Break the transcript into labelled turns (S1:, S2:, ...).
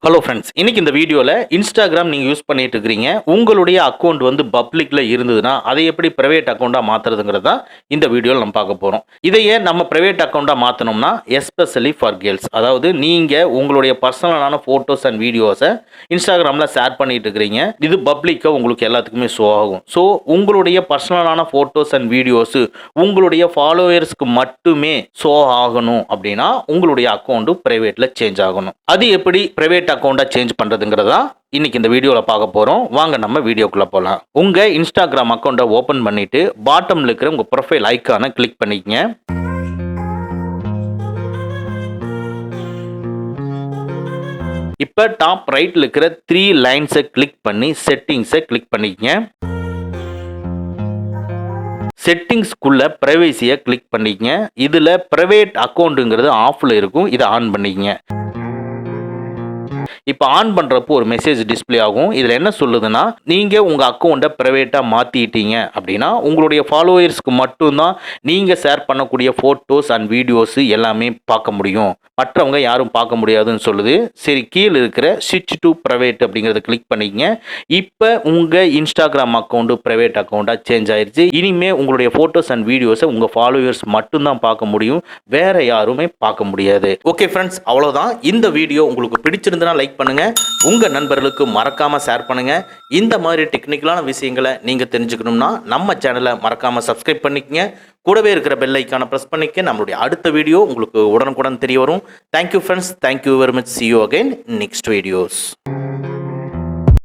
S1: Hello friends, இன்னைக்கு இந்த வீடியோவில் இன்ஸ்டாகிராம் நீங்கள் யூஸ் பண்ணிட்டு இருக்கிறீங்க. உங்களுடைய அக்கௌண்ட் வந்து பப்ளிக்கில் இருந்ததுன்னா அதை எப்படி ப்ரைவேட் அக்கௌண்ட்டாக மாற்றுறதுங்கிறது தான் இந்த வீடியோவில் நம்ம பார்க்க போகிறோம். இதையே நம்ம ப்ரைவேட் அக்கௌண்ட்டாக மாற்றணும்னா எஸ்பெஷலி ஃபார் கேர்ள்ஸ், அதாவது நீங்கள் உங்களுடைய பர்சனலான ஃபோட்டோஸ் அண்ட் வீடியோஸை இன்ஸ்டாகிராமில் ஷேர் பண்ணிட்டு இருக்கிறீங்க. இது பப்ளிக்காக உங்களுக்கு எல்லாத்துக்குமே ஷோ ஆகும். ஸோ உங்களுடைய பர்சனலான ஃபோட்டோஸ் அண்ட் வீடியோஸு உங்களுடைய ஃபாலோவர்ஸ்க்கு மட்டுமே ஷோ ஆகணும் அப்படின்னா உங்களுடைய அக்கௌண்ட்டு ப்ரைவேட்டில் சேஞ்ச் ஆகணும். அது எப்படி ப்ரைவேட் அக்கௌண்ட்டை சேஞ்ச் பண்ணுறதுங்கிறதா இன்னைக்கு இந்த வீடியோவில் பார்க்க போகிறோம். வாங்க நம்ம வீடியோக்குள்ளே போகலாம். உங்கள் இன்ஸ்டாகிராம் அக்கௌண்ட்டை ஓப்பன் பண்ணிவிட்டு பாட்டமில் இருக்கிற உங்கள் ப்ரொஃபைல் ஐக்கானை கிளிக் பண்ணிக்கங்க. இப்போ டாப் ரைட்டில் இருக்கிற 3 லைன்ஸை கிளிக் பண்ணி செட்டிங்ஸை கிளிக் பண்ணிக்கங்க. செட்டிங்ஸ்குள்ள பிரைவசியை கிளிக் பண்ணிக்கங்க. இதில் ப்ரைவேட் அக்கௌண்ட்டுங்கிறது ஆஃபில் இருக்கும், இதை ஆன் பண்ணிக்கங்க. இப்போ ஆன் பண்ணுறப்போ ஒரு மெசேஜ் டிஸ்பிளே ஆகும். இதில் என்ன சொல்லுதுன்னா, நீங்கள் உங்கள் அக்கௌண்ட்டை ப்ரைவேட்டாக மாற்றிட்டீங்க அப்படின்னா உங்களுடைய ஃபாலோவர்ஸ்க்கு மட்டும்தான் நீங்கள் ஷேர் பண்ணக்கூடிய ஃபோட்டோஸ் அண்ட் வீடியோஸு எல்லாமே பார்க்க முடியும், மற்றவங்க யாரும் பார்க்க முடியாதுன்னு சொல்லுது. சரி, கீழே இருக்கிற ஸ்விட்ச் டு ப்ரைவேட் அப்படிங்கிறத கிளிக் பண்ணிக்கங்க. இப்போ உங்கள் இன்ஸ்டாகிராம் அக்கௌண்ட்டு ப்ரைவேட் அக்கௌண்ட்டாக சேஞ்ச் ஆயிடுச்சு. இனிமேல் உங்களுடைய ஃபோட்டோஸ் அண்ட் வீடியோஸை உங்கள் ஃபாலோவர்ஸ் மட்டும்தான் பார்க்க முடியும், வேற யாருமே பார்க்க முடியாது. ஓகே ஃப்ரெண்ட்ஸ், அவ்வளோதான். இந்த வீடியோ உங்களுக்கு பிடிச்சிருந்தனா லைக் பண்ணுங்க, உங்க நண்பர்களுக்கு மறக்காம ஷேர் பண்ணுங்க. இந்த மாதிரி டெக்னிக்கலான விஷயங்களை நீங்க தெரிஞ்சுக்கணும்னா நம்ம சேனலை மறக்காம சப்ஸ்கிரைப் பண்ணிக்கங்க. கூடவே இருக்கிற பெல் ஐக்கானை பிரஸ் பண்ணிக்க. நம்மளுடைய அடுத்த வீடியோ உங்களுக்கு உடனுக்குடன் தெரிய வரும். Thank you friends, thank you very much. See you again next videos.